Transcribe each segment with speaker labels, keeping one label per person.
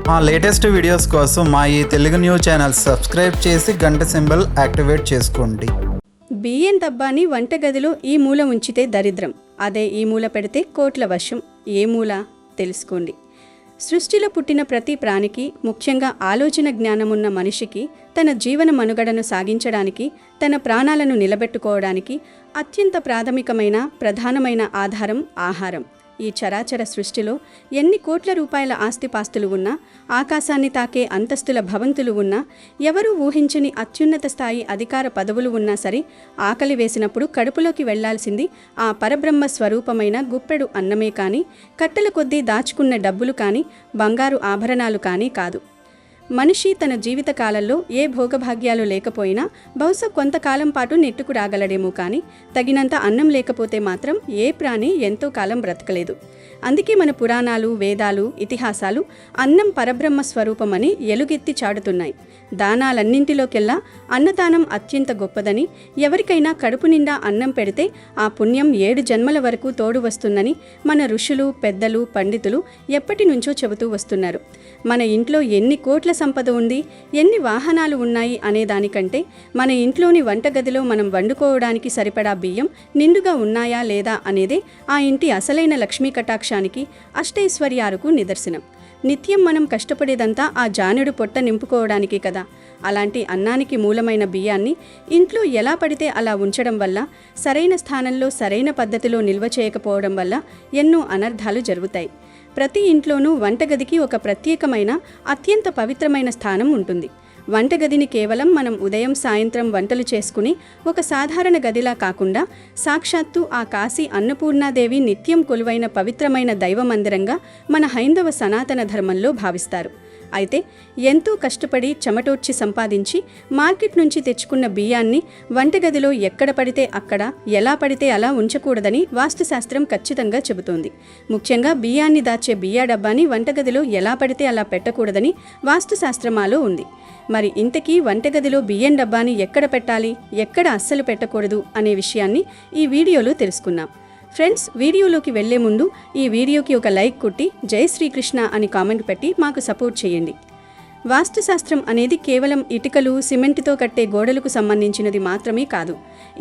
Speaker 1: మా latest videos కోసం మా ఈ తెలుగు న్యూస్ ఛానల్ సబ్స్క్రైబ్ చేసి గంట సింబల్ యాక్టివేట్ చేసుకోండి.
Speaker 2: బియ్యం డబ్బాని వంటగదిలో ఈ మూల ఉంచితే దరిద్రం, అదే ఈ మూల పెడితే కోట్ల వశం. ఏ మూల తెలుసుకోండి. సృష్టిలో పుట్టిన ప్రతి ప్రాణికి, ముఖ్యంగా ఆలోచన జ్ఞానమున్న మనిషికి తన జీవన మనుగడను సాగించడానికి, తన ప్రాణాలను నిలబెట్టుకోవడానికి అత్యంత ప్రాథమికమైన ప్రధానమైన ఆధారం ఆహారం. ఈ చరాచర సృష్టిలో ఎన్ని కోట్ల రూపాయల ఆస్తిపాస్తులు ఉన్నా, ఆకాశాన్ని తాకే అంతస్తుల భవంతులు ఉన్నా, ఎవరూ ఊహించని అత్యున్నత స్థాయి అధికార పదవులు ఉన్నా సరే, ఆకలి వేసినప్పుడు కడుపులోకి వెళ్లాల్సింది ఆ పరబ్రహ్మ స్వరూపమైన గుప్పెడు అన్నమే కానీ, కట్టెల కొద్దీ దాచుకున్న డబ్బులు కానీ, బంగారు ఆభరణాలు కానీ కాదు. మనిషి తన జీవిత కాలంలో ఏ భోగభాగ్యాలు లేకపోయినా బహుశా కొంతకాలం పాటు నెట్టుకు రాగలడేమో కానీ, తగినంత అన్నం లేకపోతే మాత్రం ఏ ప్రాణి ఎంతో కాలం బ్రతకలేదు. అందుకే మన పురాణాలు, వేదాలు, ఇతిహాసాలు అన్నం పరబ్రహ్మ స్వరూపమని ఎలుగెత్తి చాటుతున్నాయి. దానాలన్నింటిలోకెల్లా అన్నదానం అత్యంత గొప్పదని, ఎవరికైనా కడుపు నిండా అన్నం పెడితే ఆ పుణ్యం 7 జన్మల వరకు తోడు వస్తుందని మన ఋషులు, పెద్దలు, పండితులు ఎప్పటి నుంచో చెబుతూ వస్తున్నారు. మన ఇంట్లో ఎన్ని కోట్ల సంపద ఉంది, ఎన్ని వాహనాలు ఉన్నాయి అనే దానికంటే మన ఇంట్లోని వంటగదిలో మనం వండుకోవడానికి సరిపడా బియ్యం నిండుగా ఉన్నాయా లేదా అనేదే ఆ ఇంటి అసలైన లక్ష్మీ కటాక్షానికి, అష్టైశ్వర్యాలకు నిదర్శనం. నిత్యం మనం కష్టపడేదంతా ఆ జానుడు పొట్ట నింపుకోవడానికి కదా. అలాంటి అన్నానికి మూలమైన బియ్యాన్ని ఇంట్లో ఎలా పడితే అలా ఉంచడం వల్ల, సరైన స్థానంలో సరైన పద్ధతిలో నిల్వ చేయకపోవడం వల్ల ఎన్నో అనర్థాలు జరుగుతాయి. ప్రతి ఇంట్లోనూ వంటగదికి ఒక ప్రత్యేకమైన, అత్యంత పవిత్రమైన స్థానం ఉంటుంది. వంటగదిని కేవలం మనం ఉదయం సాయంత్రం వంటలు చేసుకుని ఒక సాధారణ గదిలా కాకుండా, సాక్షాత్తు ఆ కాశీ అన్నపూర్ణాదేవి నిత్యం కొలువైన పవిత్రమైన దైవ మందిరంగా మన హైందవ సనాతన ధర్మంలో భావిస్తారు. అయితే ఎంతో కష్టపడి చెమటోడ్చి సంపాదించి మార్కెట్ నుంచి తెచ్చుకున్న బియ్యాన్ని వంటగదిలో ఎక్కడ పడితే అక్కడ, ఎలా పడితే అలా ఉంచకూడదని వాస్తుశాస్త్రం ఖచ్చితంగా చెబుతోంది. ముఖ్యంగా బియ్యాన్ని దాచే బియ్య డబ్బాని వంటగదిలో ఎలా పడితే అలా పెట్టకూడదని వాస్తుశాస్త్రమాలో ఉంది. మరి ఇంతకీ వంటగదిలో బియ్యం డబ్బాని ఎక్కడ పెట్టాలి, ఎక్కడ అస్సలు పెట్టకూడదు అనే విషయాన్ని ఈ వీడియోలో తెలుసుకుందాం. ఫ్రెండ్స్, వీడియోలోకి వెళ్లే ముందు ఈ వీడియోకి ఒక లైక్ కొట్టి జై శ్రీకృష్ణ అని కామెంట్ పెట్టి మాకు సపోర్ట్ చేయండి. వాస్తుశాస్త్రం అనేది కేవలం ఇటుకలు, సిమెంటుతో కట్టే గోడలకు సంబంధించినది మాత్రమే కాదు.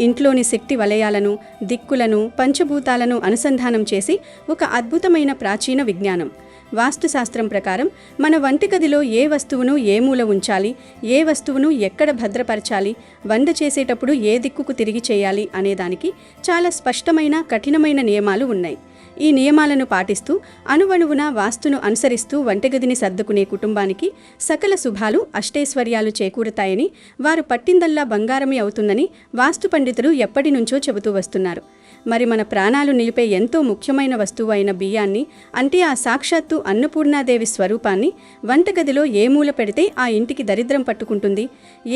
Speaker 2: ఇంట్లోని శక్తి వలయాలను, దిక్కులను, పంచభూతాలను అనుసంధానం చేసి ఒక అద్భుతమైన ప్రాచీన విజ్ఞానం. వాస్తుశాస్త్రం ప్రకారం మన వంటగదిలో ఏ వస్తువును ఏ మూల ఉంచాలి, ఏ వస్తువును ఎక్కడ భద్రపరచాలి, వంట చేసేటప్పుడు ఏ దిక్కుకు తిరిగి చేయాలి అనేదానికి చాలా స్పష్టమైన, కఠినమైన నియమాలు ఉన్నాయి. ఈ నియమాలను పాటిస్తూ అణువణువున వాస్తును అనుసరిస్తూ వంటగదిని సర్దుకునే కుటుంబానికి సకల శుభాలు, అష్టైశ్వర్యాలు చేకూరుతాయని, వారు పట్టిందల్లా బంగారమే అవుతుందని వాస్తు పండితులు ఎప్పటి నుంచో చెబుతూ వస్తున్నారు. మరి మన ప్రాణాలు నిలిపే ఎంతో ముఖ్యమైన వస్తువు అయిన బియ్యాన్ని, అంటే ఆ సాక్షాత్తు అన్నపూర్ణాదేవి స్వరూపాన్ని వంటగదిలో ఏ మూల పెడితే ఆ ఇంటికి దరిద్రం పట్టుకుంటుంది,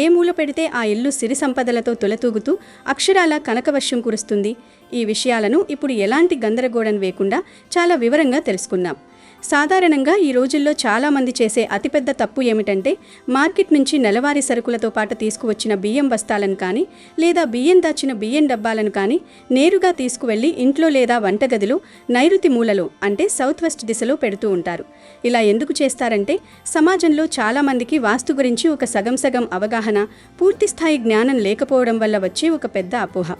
Speaker 2: ఏ మూల పెడితే ఆ ఇల్లు సిరి సంపదలతో తులతూగుతూ అక్షరాల కనకవర్షం కురుస్తుంది, ఈ విషయాలను ఇప్పుడు ఎలాంటి గందరగోళం వేయకుండా చాలా వివరంగా తెలుసుకుందాం. సాధారణంగా ఈ రోజుల్లో చాలామంది చేసే అతిపెద్ద తప్పు ఏమిటంటే, మార్కెట్ నుంచి నెలవారీ సరుకులతో పాటు తీసుకువచ్చిన బియ్యం బస్తాలను కానీ, లేదా బియ్యం దాచిన బియ్యం డబ్బాలను కానీ నేరుగా తీసుకువెళ్లి ఇంట్లో లేదా వంటగదిలో నైరుతి మూలలో, అంటే సౌత్ వెస్ట్ దిశలో పెడుతూ ఉంటారు. ఇలా ఎందుకు చేస్తారంటే, సమాజంలో చాలామందికి వాస్తు గురించి ఒక సగం అవగాహన, పూర్తిస్థాయి జ్ఞానం లేకపోవడం వల్ల వచ్చే ఒక పెద్ద అపోహ.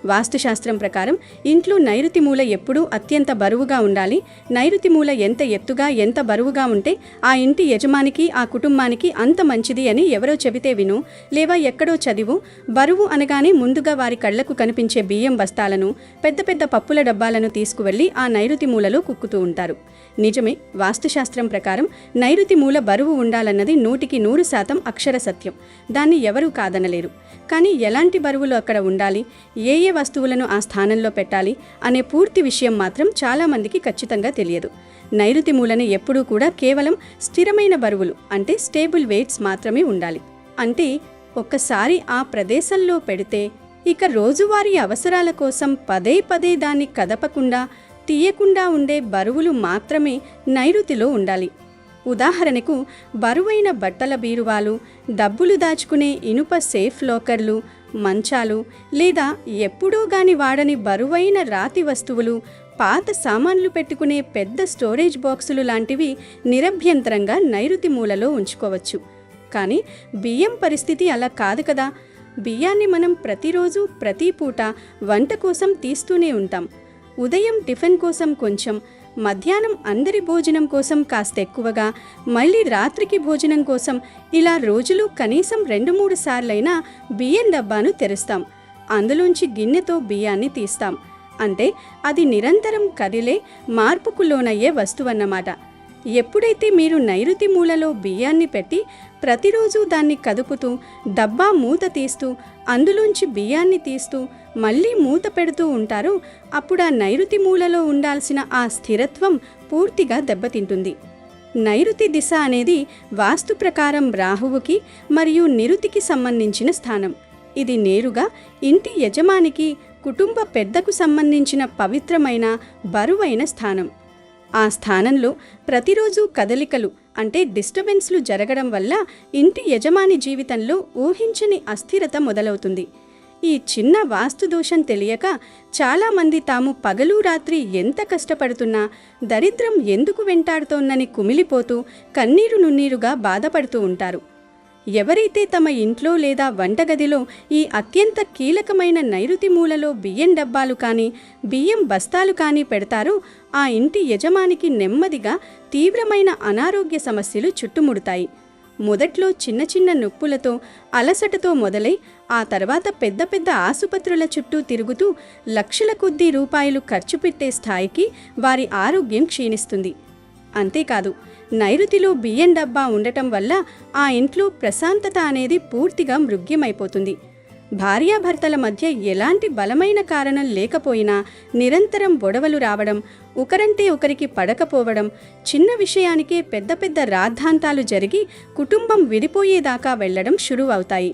Speaker 2: వాస్తుశాస్త్రం ప్రకారం ఇంట్లో నైరుతి మూల ఎప్పుడూ అత్యంత బరువుగా ఉండాలి. నైరుతి మూల ఎంత ఎత్తుగా, ఎంత బరువుగా ఉంటే ఆ ఇంటి యజమానికి, ఆ కుటుంబానికి అంత మంచిది అని ఎవరో చెబితే విను, లేవా ఎక్కడో చదివు. బరువు అనగానే ముందుగా వారి కళ్లకు కనిపించే బియ్యం బస్తాలను, పెద్ద పెద్ద పప్పుల డబ్బాలను తీసుకువెళ్లి ఆ నైరుతి మూలలో కుక్కుతూ ఉంటారు. నిజమే, వాస్తుశాస్త్రం ప్రకారం నైరుతి మూల బరువు ఉండాలన్నది 100% అక్షర సత్యం. దాన్ని ఎవరూ కాదనలేరు. కానీ ఎలాంటి బరువులు అక్కడ ఉండాలి, ఏ వస్తువులను ఆ స్థానంలో పెట్టాలి అనే పూర్తి విషయం మాత్రం చాలామందికి ఖచ్చితంగా తెలియదు. నైరుతి మూలని ఎప్పుడూ కూడా కేవలం స్థిరమైన బరువులు, అంటే స్టేబుల్ వెయిట్స్ మాత్రమే ఉండాలి. అంటే ఒక్కసారి ఆ ప్రదేశంలో పెడితే ఇక రోజువారీ అవసరాల కోసం పదే దాన్ని కదపకుండా, తీయకుండా ఉండే బరువులు మాత్రమే నైరుతిలో ఉండాలి. ఉదాహరణకు బరువైన బట్టల బీరువాలు, డబ్బులు దాచుకునే ఇనుప సేఫ్ లాకర్లు, మంచాలు లేదా ఎప్పుడూ గాని వాడని బరువైన రాతి వస్తువులు, పాత సామాన్లు పెట్టుకునే పెద్ద స్టోరేజ్ బాక్సులు లాంటివి నిరభ్యంతరంగా నైరుతి మూలలో ఉంచుకోవచ్చు. కానీ బియ్యం పరిస్థితి అలా కాదు కదా. బియ్యాన్ని మనం ప్రతిరోజు ప్రతి పూట వంట కోసం తీస్తూనే ఉంటాం. ఉదయం టిఫిన్ కోసం కొంచెం, మధ్యాహ్నం అందరి భోజనం కోసం కాస్త ఎక్కువగా, మళ్ళీ రాత్రికి భోజనం కోసం ఇలా రోజులు కనీసం 2-3 సార్లైనా బియ్యం డబ్బాను తెరుస్తాం. అందులోంచి గిన్నెతో బియ్యాన్ని తీస్తాం. అంటే అది నిరంతరం కదిలే, మార్పుకు లోనయ్యే వస్తువన్నమాట. ఎప్పుడైతే మీరు నైరుతి మూలలో బియ్యాన్ని పెట్టి ప్రతిరోజు దాన్ని కదుపుతూ, డబ్బా మూత తీస్తూ, అందులోంచి బియ్యాన్ని తీస్తూ మళ్ళీ మూత పెడుతూ ఉంటారో అప్పుడు ఆ నైరుతి మూలలో ఉండాల్సిన ఆ స్థిరత్వం పూర్తిగా దెబ్బతింటుంది. నైరుతి దిశ అనేది వాస్తు ప్రకారం రాహువుకి మరియు నిరుతికి సంబంధించిన స్థానం. ఇది నేరుగా ఇంటి యజమానికి, కుటుంబ పెద్దకు సంబంధించిన పవిత్రమైన, బరువైన స్థానం. ఆ స్థానంలో ప్రతిరోజు కదలికలు అంటే డిస్టర్బెన్స్లు జరగడం వల్ల ఇంటి యజమాని జీవితంలో ఊహించని అస్థిరత మొదలవుతుంది. ఈ చిన్న వాస్తు దోషం తెలియక చాలామంది తాము పగలు రాత్రి ఎంత కష్టపడుతున్నా దరిద్రం ఎందుకు వెంటాడుతోందని కుమిలిపోతూ కన్నీరు నున్నీరుగా బాధపడుతూ ఉంటారు. ఎవరైతే తమ ఇంట్లో లేదా వంటగదిలో ఈ అత్యంత కీలకమైన నైరుతి మూలలో బియ్యం డబ్బాలు కానీ, బియ్యం బస్తాలు కానీ పెడతారో ఆ ఇంటి యజమానికి నెమ్మదిగా తీవ్రమైన అనారోగ్య సమస్యలు చుట్టుముడతాయి. మొదట్లో చిన్న చిన్న నొప్పులతో, అలసటతో మొదలై ఆ తర్వాత పెద్ద పెద్ద ఆసుపత్రుల చుట్టూ తిరుగుతూ లక్షల కొద్దీ రూపాయలు ఖర్చు పెట్టే స్థాయికి వారి ఆరోగ్యం క్షీణిస్తుంది. అంతేకాదు, నైరుతిలో బియ్యం డబ్బా ఉండటం వల్ల ఆ ఇంట్లో ప్రశాంతత అనేది పూర్తిగా మృగ్యమైపోతుంది. భార్యాభర్తల మధ్య ఎలాంటి బలమైన కారణం లేకపోయినా నిరంతరం గొడవలు రావడం, ఒకరంటే ఒకరికి పడకపోవడం, చిన్న విషయానికే పెద్ద పెద్ద రాద్ధాంతాలు జరిగి కుటుంబం విడిపోయేదాకా వెళ్లడం షురువవుతాయి.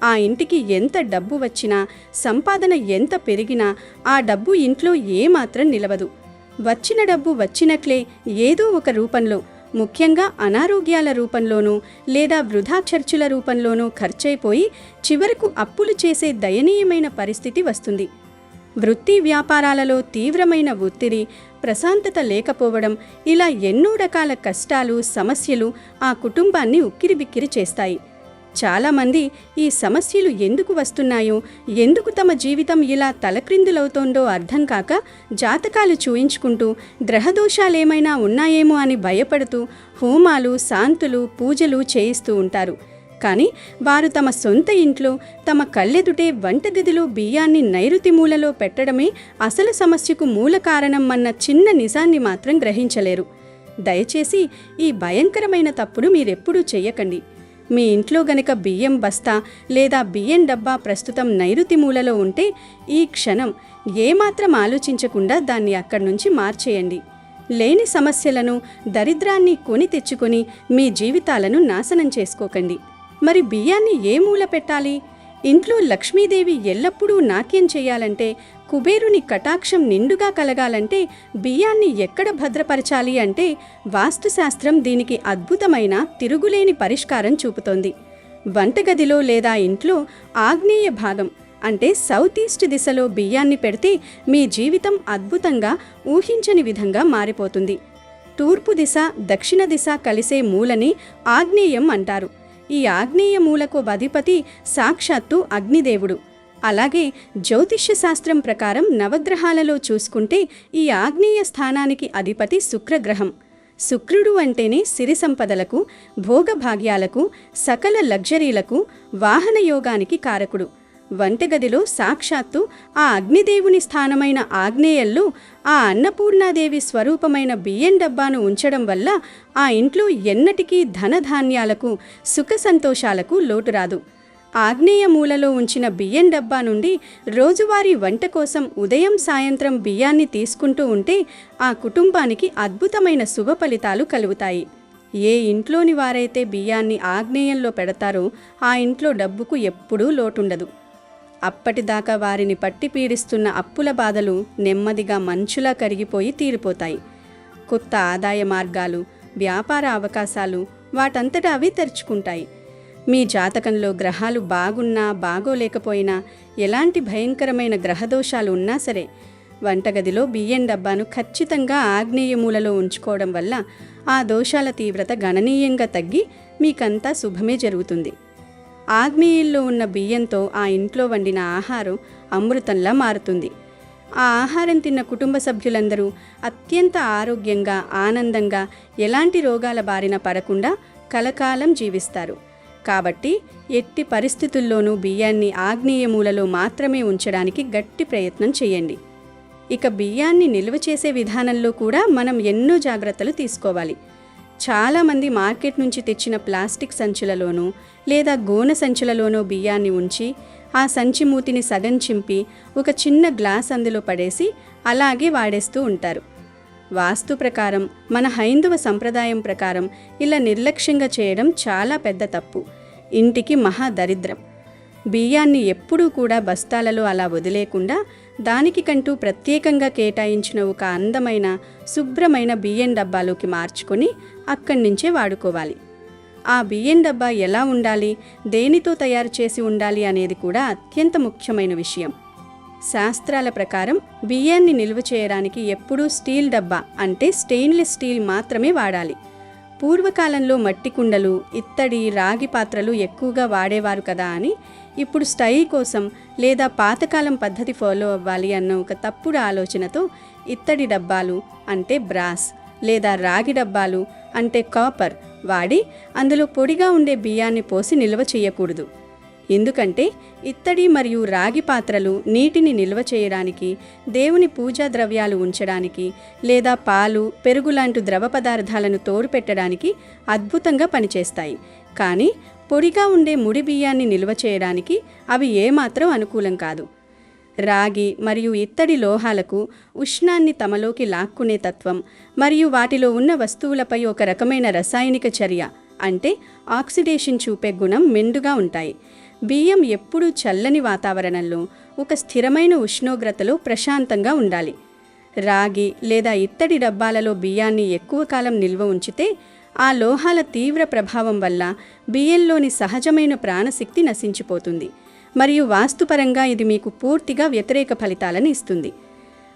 Speaker 2: ఆ ఇంటికి ఎంత డబ్బు వచ్చినా, సంపాదన ఎంత పెరిగినా ఆ డబ్బు ఇంట్లో ఏమాత్రం నిలవదు. వచ్చిన డబ్బు వచ్చినట్లే ఏదో ఒక రూపంలో, ముఖ్యంగా అనారోగ్యాల రూపంలోనూ లేదా వృధా ఖర్చుల రూపంలోనూ ఖర్చయిపోయి చివరకు అప్పులు చేసే దయనీయమైన పరిస్థితి వస్తుంది. వృత్తి వ్యాపారాలలో తీవ్రమైన ఒత్తిడి, ప్రశాంతత లేకపోవడం, ఇలా ఎన్నో రకాల కష్టాలు, సమస్యలు ఆ కుటుంబాన్ని ఉక్కిరిబిక్కిరి చేస్తాయి. చాలామంది ఈ సమస్యలు ఎందుకు వస్తున్నాయో, ఎందుకు తమ జీవితం ఇలా తలక్రిందులవుతోందో అర్థం కాక జాతకాలు చూయించుకుంటూ గ్రహదోషాలేమైనా ఉన్నాయేమో అని భయపడుతూ హోమాలు, శాంతులు, పూజలు చేయిస్తూ ఉంటారు. కానీ వారు తమ సొంత ఇంట్లో, తమ కళ్ళెదుటే వంటగదిలో బియ్యాన్ని నైరుతి మూలలో పెట్టడమే అసలు సమస్యకు మూల కారణం అన్న చిన్న నిజాన్ని మాత్రం గ్రహించలేరు. దయచేసి ఈ భయంకరమైన తప్పును మీరెప్పుడూ చెయ్యకండి. మీ ఇంట్లో గనక బియ్యం బస్తా లేదా బియ్యం డబ్బా ప్రస్తుతం నైరుతి మూలలో ఉంటే ఈ క్షణం ఏమాత్రం ఆలోచించకుండా దాన్ని అక్కడి నుంచి మార్చేయండి. లేని సమస్యలను, దరిద్రాన్ని కొని తెచ్చుకొని మీ జీవితాలను నాశనం చేసుకోకండి. మరి బియ్యాన్ని ఏ మూల పెట్టాలి? ఇంట్లో లక్ష్మీదేవి ఎల్లప్పుడూ నాట్యం చేయాలంటే, కుబేరుని కటాక్షం నిండుగా కలగాలంటే బియ్యాన్ని ఎక్కడ భద్రపరచాలి అంటే వాస్తుశాస్త్రం దీనికి అద్భుతమైన, తిరుగులేని పరిష్కారం చూపుతోంది. వంటగదిలో లేదా ఇంట్లో ఆగ్నేయ భాగం అంటే సౌత్ ఈస్ట్ దిశలో బియ్యాన్ని పెడితే మీ జీవితం అద్భుతంగా, ఊహించని విధంగా మారిపోతుంది. తూర్పు దిశ, దక్షిణ దిశ కలిసే మూలని ఆగ్నేయం అంటారు. ఈ ఆగ్నేయ మూలకు అధిపతి సాక్షాత్తు అగ్నిదేవుడు. అలాగే జ్యోతిష్య శాస్త్రం ప్రకారం నవగ్రహాలలో చూసుకుంటే ఈ ఆగ్నేయ స్థానానికి అధిపతి శుక్రగ్రహం. శుక్రుడు అంటేనే సిరి సంపదలకు, భోగభాగ్యాలకు, సకల లగ్జరీలకు, వాహన యోగానికి కారకుడు. వంటగదిలో సాక్షాత్తు ఆ అగ్నిదేవుని స్థానమైన ఆగ్నేయంలో ఆ అన్నపూర్ణాదేవి స్వరూపమైన బియ్యం డబ్బాను ఉంచడం వల్ల ఆ ఇంట్లో ఎన్నటికీ ధనధాన్యాలకు, సుఖ సంతోషాలకు లోటు రాదు. ఆగ్నేయ మూలలో ఉంచిన బియ్యం డబ్బా నుండి రోజువారీ వంట కోసం ఉదయం సాయంత్రం బియ్యాన్ని తీసుకుంటూ ఉంటే ఆ కుటుంబానికి అద్భుతమైన శుభ ఫలితాలు కలుగుతాయి. ఏ ఇంట్లోని వారైతే బియ్యాన్ని ఆగ్నేయంలో పెడతారో ఆ ఇంట్లో డబ్బుకు ఎప్పుడూ లోటుండదు. అప్పటిదాకా వారిని పట్టి పీడిస్తున్న అప్పుల బాధలు నెమ్మదిగా మంచులా కరిగిపోయి తీరిపోతాయి. కొత్త ఆదాయ మార్గాలు, వ్యాపార అవకాశాలు వాటంతటా అవి తెరుచుకుంటాయి. మీ జాతకంలో గ్రహాలు బాగున్నా బాగోలేకపోయినా, ఎలాంటి భయంకరమైన గ్రహదోషాలు ఉన్నా సరే, వంటగదిలో బియ్యం డబ్బాను ఖచ్చితంగా ఆగ్నేయ మూలలో ఉంచుకోవడం వల్ల ఆ దోషాల తీవ్రత గణనీయంగా తగ్గి మీకంతా శుభమే జరుగుతుంది. ఆగ్నేయంలో ఉన్న బియ్యంతో ఆ ఇంట్లో వండిన ఆహారం అమృతంలా మారుతుంది. ఆ ఆహారం తిన్న కుటుంబ సభ్యులందరూ అత్యంత ఆరోగ్యంగా, ఆనందంగా, ఎలాంటి రోగాల బారిన పడకుండా కలకాలం జీవిస్తారు. కాబట్టి ఎట్టి పరిస్థితుల్లోనూ బియ్యాన్ని ఆగ్నేయ మూలలో మాత్రమే ఉంచడానికి గట్టి ప్రయత్నం చేయండి. ఇక బియ్యాన్ని నిల్వ చేసే విధానంలో కూడా మనం ఎన్నో జాగ్రత్తలు తీసుకోవాలి. చాలామంది మార్కెట్ నుంచి తెచ్చిన ప్లాస్టిక్ సంచులలోనూ లేదా గోనె సంచులలోనూ బియ్యాన్ని ఉంచి ఆ సంచి మూతిని సగం చింపి ఒక చిన్న గ్లాస్ అందులో పడేసి అలాగే వాడేస్తూ ఉంటారు. వాస్తు ప్రకారం, మన హైందవ సంప్రదాయం ప్రకారం ఇలా నిర్లక్ష్యంగా చేయడం చాలా పెద్ద తప్పు, ఇంటికి మహా దరిద్రం. బియ్యాన్ని ఎప్పుడూ కూడా బస్తాలలో అలా వదిలేకుండా దానికి కంటూ ప్రత్యేకంగా కేటాయించిన ఒక అందమైన, శుభ్రమైన బియ్యం డబ్బాలోకి మార్చుకొని అక్కడి నుంచే వాడుకోవాలి. ఆ బియ్యం డబ్బా ఎలా ఉండాలి, దేనితో తయారు చేసి ఉండాలి అనేది కూడా అత్యంత ముఖ్యమైన విషయం. శాస్త్రాల ప్రకారం బియ్యాన్ని నిల్వ చేయడానికి ఎప్పుడూ స్టీల్ డబ్బా అంటే స్టెయిన్లెస్ స్టీల్ మాత్రమే వాడాలి. పూర్వకాలంలో మట్టి కుండలు, ఇత్తడి, రాగి పాత్రలు ఎక్కువగా వాడేవారు కదా అని ఇప్పుడు స్టైల్ కోసం లేదా పాతకాలం పద్ధతి ఫాలో అవ్వాలి అన్న ఒక తప్పుడు ఆలోచనతో ఇత్తడి డబ్బాలు అంటే బ్రాస్ లేదా రాగి డబ్బాలు అంటే కాపర్ వాడి అందులో పొడిగా ఉండే బియ్యాన్ని పోసి నిల్వ చేయకూడదు. ఎందుకంటే ఇత్తడి మరియు రాగి పాత్రలు నీటిని నిల్వ చేయడానికి, దేవుని పూజా ద్రవ్యాలు ఉంచడానికి లేదా పాలు, పెరుగు లాంటి ద్రవ పదార్థాలను తోడు పెట్టడానికి అద్భుతంగా పనిచేస్తాయి. కానీ పొడిగా ఉండే ముడి బియ్యాన్ని నిల్వ చేయడానికి అవి ఏమాత్రం అనుకూలం కాదు. రాగి మరియు ఇత్తడి లోహాలకు ఉష్ణాన్ని తమలోకి లాక్కునే తత్వం మరియు వాటిలో ఉన్న వస్తువులపై ఒక రకమైన రసాయనిక చర్య అంటే ఆక్సిడేషన్ చూపే గుణం మెండుగా ఉంటాయి. బియ్యం ఎప్పుడూ చల్లని వాతావరణంలో ఒక స్థిరమైన ఉష్ణోగ్రతలో ప్రశాంతంగా ఉండాలి. రాగి లేదా ఇత్తడి డబ్బాలలో బియ్యాన్ని ఎక్కువ కాలం నిల్వ ఉంచితే ఆ లోహాల తీవ్ర ప్రభావం వల్ల బియ్యంలోని సహజమైన ప్రాణశక్తి నశించిపోతుంది మరియు వాస్తుపరంగా ఇది మీకు పూర్తిగా వ్యతిరేక ఫలితాలను ఇస్తుంది.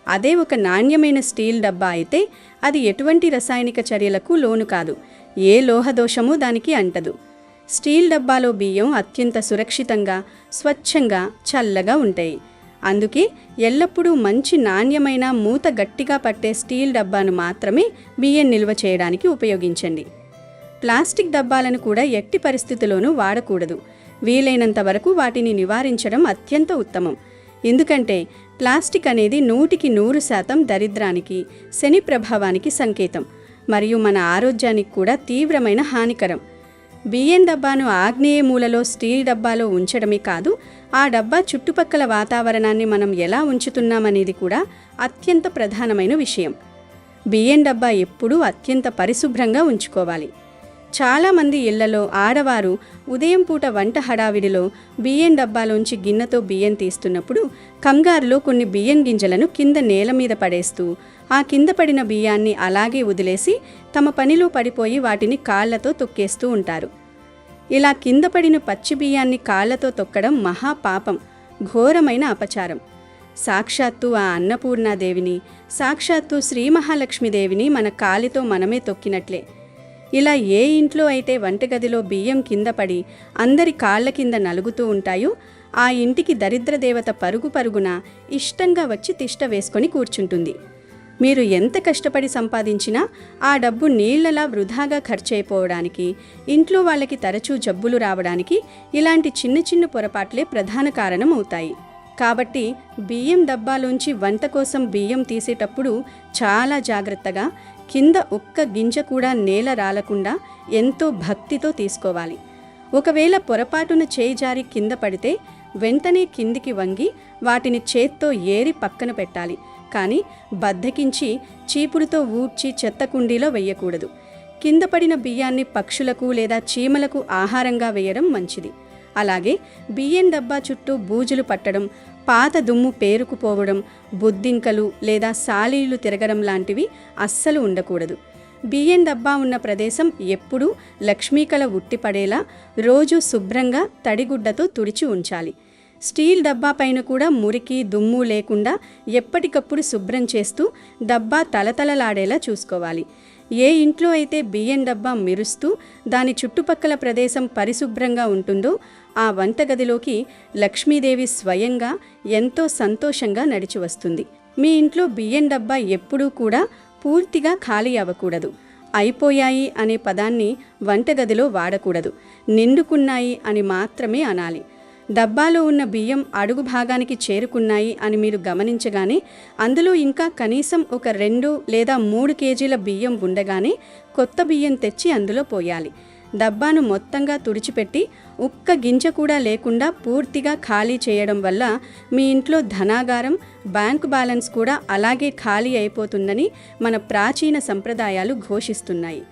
Speaker 2: అదే ఒక నాణ్యమైన స్టీల్ డబ్బా అయితే అది ఎటువంటి రసాయనిక చర్యలకు లోను కాదు, ఏ లోహదోషమూ దానికి అంటదు. స్టీల్ డబ్బాలో బియ్యం అత్యంత సురక్షితంగా, స్వచ్ఛంగా, చల్లగా ఉంటాయి. అందుకే ఎల్లప్పుడూ మంచి నాణ్యమైన, మూత గట్టిగా పట్టే స్టీల్ డబ్బాను మాత్రమే బియ్యం నిల్వ చేయడానికి ఉపయోగించండి. ప్లాస్టిక్ డబ్బాలను కూడా ఎట్టి పరిస్థితుల్లోనూ వాడకూడదు. వీలైనంత వరకు వాటిని నివారించడం అత్యంత ఉత్తమం. ఎందుకంటే ప్లాస్టిక్ అనేది 100% దరిద్రానికి, శని ప్రభావానికి సంకేతం మరియు మన ఆరోగ్యానికి కూడా తీవ్రమైన హానికరం. బియ్యం డబ్బాను ఆగ్నేయ మూలలో స్టీల్ డబ్బాలో ఉంచడమే కాదు, ఆ డబ్బా చుట్టుపక్కల వాతావరణాన్ని మనం ఎలా ఉంచుతున్నామనేది కూడా అత్యంత ప్రధానమైన విషయం. బియ్యం డబ్బా ఎప్పుడూ అత్యంత పరిశుభ్రంగా ఉంచుకోవాలి. చాలామంది ఇళ్లలో ఆడవారు ఉదయం పూట వంట హడావిడిలో బియ్యం డబ్బాలోంచి గిన్నెతో బియ్యం తీస్తున్నప్పుడు కంగారులో కొన్ని బియ్యం గింజలను కింద నేల మీద పడేస్తూ ఆ కింద పడిన బియ్యాన్ని అలాగే వదిలేసి తమ పనిలో పడిపోయి వాటిని కాళ్లతో తొక్కేస్తూ ఉంటారు. ఇలా కింద పడిన పచ్చి బియ్యాన్ని కాళ్లతో తొక్కడం మహాపాపం, ఘోరమైన అపచారం. సాక్షాత్తు ఆ అన్నపూర్ణాదేవిని, సాక్షాత్తు శ్రీ మహాలక్ష్మీదేవిని మన కాలితో మనమే తొక్కినట్లే. ఇలా ఏ ఇంట్లో అయితే వంటగదిలో బియ్యం కింద పడి అందరి కాళ్ల కింద నలుగుతూ ఉంటాయో ఆ ఇంటికి దరిద్రదేవత పరుగు పరుగున ఇష్టంగా వచ్చి తిష్ట వేసుకొని కూర్చుంటుంది. మీరు ఎంత కష్టపడి సంపాదించినా ఆ డబ్బు నీళ్లలా వృధాగా ఖర్చయిపోవడానికి, ఇంట్లో వాళ్ళకి తరచూ జబ్బులు రావడానికి ఇలాంటి చిన్న చిన్న పొరపాట్లే ప్రధాన కారణం అవుతాయి. కాబట్టి బియ్యం డబ్బాలోంచి వంట కోసం బియ్యం తీసేటప్పుడు చాలా జాగ్రత్తగా, కింద ఒక్క గింజ కూడా నేల రాలకుండా ఎంతో భక్తితో తీసుకోవాలి. ఒకవేళ పొరపాటున చేయి జారి కింద పడితే వెంటనే కిందికి వంగి వాటిని చేత్తో ఏరి పక్కన పెట్టాలి. కానీ బద్ధకించి చీపురుతో ఊడ్చి చెత్త కుండీలో వెయ్యకూడదు. కింద పడిన బియ్యాన్ని పక్షులకు లేదా చీమలకు ఆహారంగా వేయడం మంచిది. అలాగే బియ్యం డబ్బా చుట్టూ బూజులు పట్టడం, పాత దుమ్ము పేరుకుపోవడం, బొద్దింకలు లేదా సాలీలు తిరగడం లాంటివి అస్సలు ఉండకూడదు. బియ్యం డబ్బా ఉన్న ప్రదేశం ఎప్పుడూ లక్ష్మీకళ ఉట్టిపడేలా రోజు శుభ్రంగా తడిగుడ్డతో తుడిచి ఉంచాలి. స్టీల్ డబ్బా పైన కూడా మురికి దుమ్ము లేకుండా ఎప్పటికప్పుడు శుభ్రం చేస్తూ డబ్బా తలతలలాడేలా చూసుకోవాలి. ఏ ఇంట్లో అయితే బియ్యం డబ్బా మెరుస్తూ దాని చుట్టుపక్కల ప్రదేశం పరిశుభ్రంగా ఉంటుందో ఆ వంటగదిలోకి లక్ష్మీదేవి స్వయంగా ఎంతో సంతోషంగా నడిచి వస్తుంది. మీ ఇంట్లో బియ్యం డబ్బా ఎప్పుడూ కూడా పూర్తిగా ఖాళీ అవ్వకూడదు. అయిపోయాయి అనే పదాన్ని వంటగదిలో వాడకూడదు. నిండుకున్నాయి అని మాత్రమే అనాలి. డబ్బాలో ఉన్న బియ్యం అడుగు భాగానికి చేరుకున్నాయి అని మీరు గమనించగానే అందులో ఇంకా కనీసం ఒక 2 లేదా 3 కేజీల బియ్యం ఉండగానే కొత్త బియ్యం తెచ్చి అందులో పోయాలి. డబ్బాను మొత్తంగా తుడిచిపెట్టి ఒక్క గింజ కూడా లేకుండా పూర్తిగా ఖాళీ చేయడం వల్ల మీ ఇంట్లో ధనాగారం, బ్యాంకు బ్యాలెన్స్ కూడా అలాగే ఖాళీ అయిపోతుందని మన ప్రాచీన సంప్రదాయాలు ఘోషిస్తున్నాయి.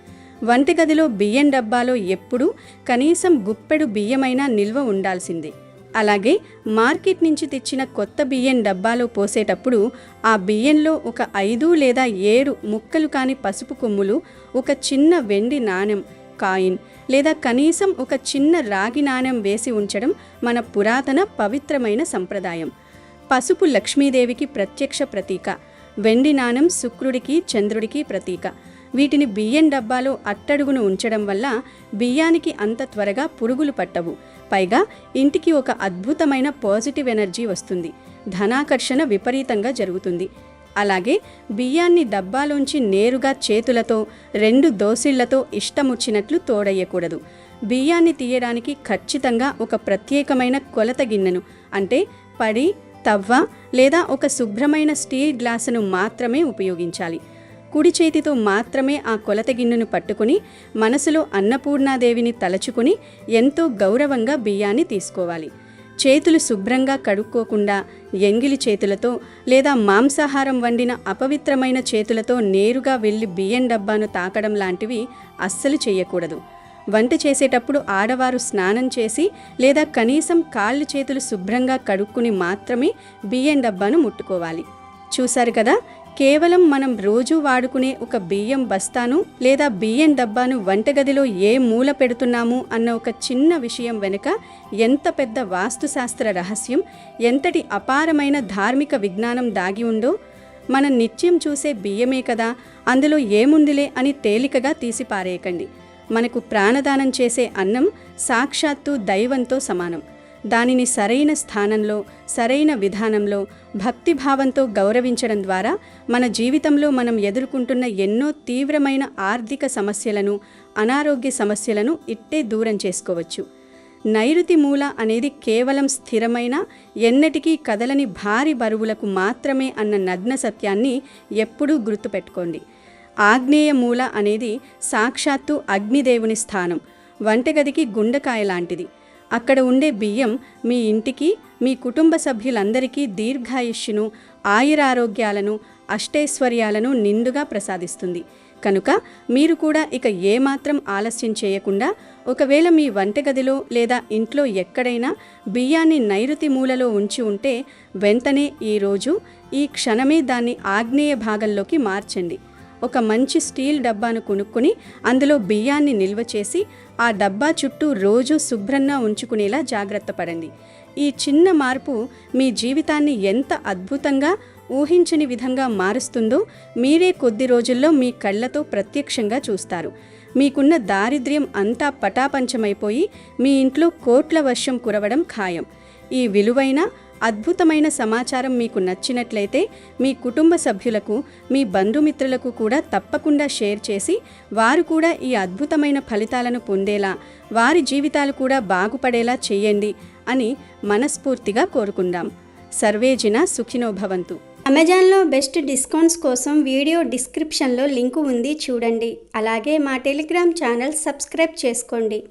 Speaker 2: వంటగదిలో బియ్యం డబ్బాలో ఎప్పుడూ కనీసం గుప్పెడు బియ్యమైనా నిల్వ ఉండాల్సిందే. అలాగే మార్కెట్ నుంచి తెచ్చిన కొత్త బియ్యం డబ్బాలో పోసేటప్పుడు ఆ బియ్యంలో ఒక 5 లేదా 7 ముక్కలు కాని పసుపు కొమ్ములు, ఒక చిన్న వెండి నాణెం కాయిన్ లేదా కనీసం ఒక చిన్న రాగి నాణెం వేసి ఉంచడం మన పురాతన పవిత్రమైన సంప్రదాయం. పసుపు లక్ష్మీదేవికి ప్రత్యక్ష ప్రతీక, వెండి నాణెం శుక్రుడికి చంద్రుడికి ప్రతీక. వీటిని బియ్యం డబ్బాలో అట్టడుగును ఉంచడం వల్ల బియ్యానికి అంత త్వరగా పురుగులు పట్టవు. పైగా ఇంటికి ఒక అద్భుతమైన పాజిటివ్ ఎనర్జీ వస్తుంది. ధనాకర్షణ విపరీతంగా జరుగుతుంది. అలాగే బియ్యాన్ని డబ్బాలోంచి నేరుగా చేతులతో 2 దోసిళ్లతో ఇష్టమొచ్చినట్లు తోడయ్యకూడదు. బియ్యాన్ని తీయడానికి ఖచ్చితంగా ఒక ప్రత్యేకమైన కొలత గిన్నెను అంటే పడి, తవ్వ లేదా ఒక శుభ్రమైన స్టీల్ గ్లాసును మాత్రమే ఉపయోగించాలి. కుడి చేతితో మాత్రమే ఆ కొలత గిన్నెను పట్టుకుని మనసులో అన్నపూర్ణాదేవిని తలచుకుని ఎంతో గౌరవంగా బియ్యాన్ని తీసుకోవాలి. చేతులు శుభ్రంగా కడుక్కోకుండా ఎంగిలి చేతులతో లేదా మాంసాహారం వండిన అపవిత్రమైన చేతులతో నేరుగా వెళ్ళి బియ్యం డబ్బాను తాకడం లాంటివి అస్సలు చేయకూడదు. వంట చేసేటప్పుడు ఆడవారు స్నానం చేసి లేదా కనీసం కాళ్ళు చేతులు శుభ్రంగా కడుక్కుని మాత్రమే బియ్యం డబ్బాను ముట్టుకోవాలి. చూశారు కదా, కేవలం మనం రోజు వాడుకునే ఒక బియ్యం బస్తాను లేదా బియ్యం డబ్బాను వంటగదిలో ఏ మూల పెడుతున్నాము అన్న ఒక చిన్న విషయం వెనుక ఎంత పెద్ద వాస్తుశాస్త్ర రహస్యం, ఎంతటి అపారమైన ధార్మిక విజ్ఞానం దాగి ఉందో. మనం నిత్యం చూసే బియ్యమే కదా, అందులో ఏముందిలే అని తేలికగా తీసి పారేయకండి. మనకు ప్రాణదానం చేసే అన్నం సాక్షాత్తు దైవంతో సమానం. దానిని సరైన స్థానంలో, సరైన విధానంలో, భక్తిభావంతో గౌరవించడం ద్వారా మన జీవితంలో మనం ఎదుర్కొంటున్న ఎన్నో తీవ్రమైన ఆర్థిక సమస్యలను, అనారోగ్య సమస్యలను ఇట్టే దూరం చేసుకోవచ్చు. నైరుతి మూల అనేది కేవలం స్థిరమైన, ఎన్నటికీ కదలని భారీ బరువులకు మాత్రమే అన్న నగ్న సత్యాన్ని ఎప్పుడూ గుర్తుపెట్టుకోండి. ఆగ్నేయ మూల అనేది సాక్షాత్తు అగ్నిదేవుని స్థానం. వంటగదికి గుండెకాయ లాంటిది. అక్కడ ఉండే బియ్యం మీ ఇంటికి, మీ కుటుంబ సభ్యులందరికీ దీర్ఘాయుష్యును, ఆయురారోగ్యాలను, అష్టైశ్వర్యాలను నిండుగా ప్రసాదిస్తుంది. కనుక మీరు కూడా ఇక ఏమాత్రం ఆలస్యం చేయకుండా, ఒకవేళ మీ వంటగదిలో లేదా ఇంట్లో ఎక్కడైనా బియ్యాన్ని నైరుతి మూలలో ఉంచి ఉంటే వెంటనే ఈరోజు ఈ క్షణమే దాన్ని ఆగ్నేయ భాగంలోకి మార్చండి. ఒక మంచి స్టీల్ డబ్బాను కొనుక్కొని అందులో బియ్యాన్ని నిల్వ చేసి ఆ డబ్బా చుట్టూ రోజు శుభ్రంగా ఉంచుకునేలా జాగ్రత్త పడండి. ఈ చిన్న మార్పు మీ జీవితాన్ని ఎంత అద్భుతంగా, ఊహించని విధంగా మారుస్తుందో మీరే కొద్ది రోజుల్లో మీ కళ్ళతో ప్రత్యక్షంగా చూస్తారు. మీకున్న దారిద్ర్యం అంతా పటాపంచమైపోయి మీ ఇంట్లో కోట్ల వర్షం కురవడం ఖాయం. ఈ విలువైన, అద్భుతమైన సమాచారం మీకు నచ్చినట్లయితే మీ కుటుంబ సభ్యులకు, మీ బంధుమిత్రులకు కూడా తప్పకుండా షేర్ చేసి వారు కూడా ఈ అద్భుతమైన ఫలితాలను పొందేలా, వారి జీవితాలు కూడా బాగుపడేలా చేయండి అని మనస్ఫూర్తిగా కోరుకుందాం. సర్వేజన సుఖినో భవంతు.
Speaker 3: అమెజాన్లో బెస్ట్ డిస్కౌంట్స్ కోసం వీడియో డిస్క్రిప్షన్లో లింకు ఉంది, చూడండి. అలాగే మా టెలిగ్రామ్ ఛానల్ సబ్స్క్రైబ్ చేసుకోండి.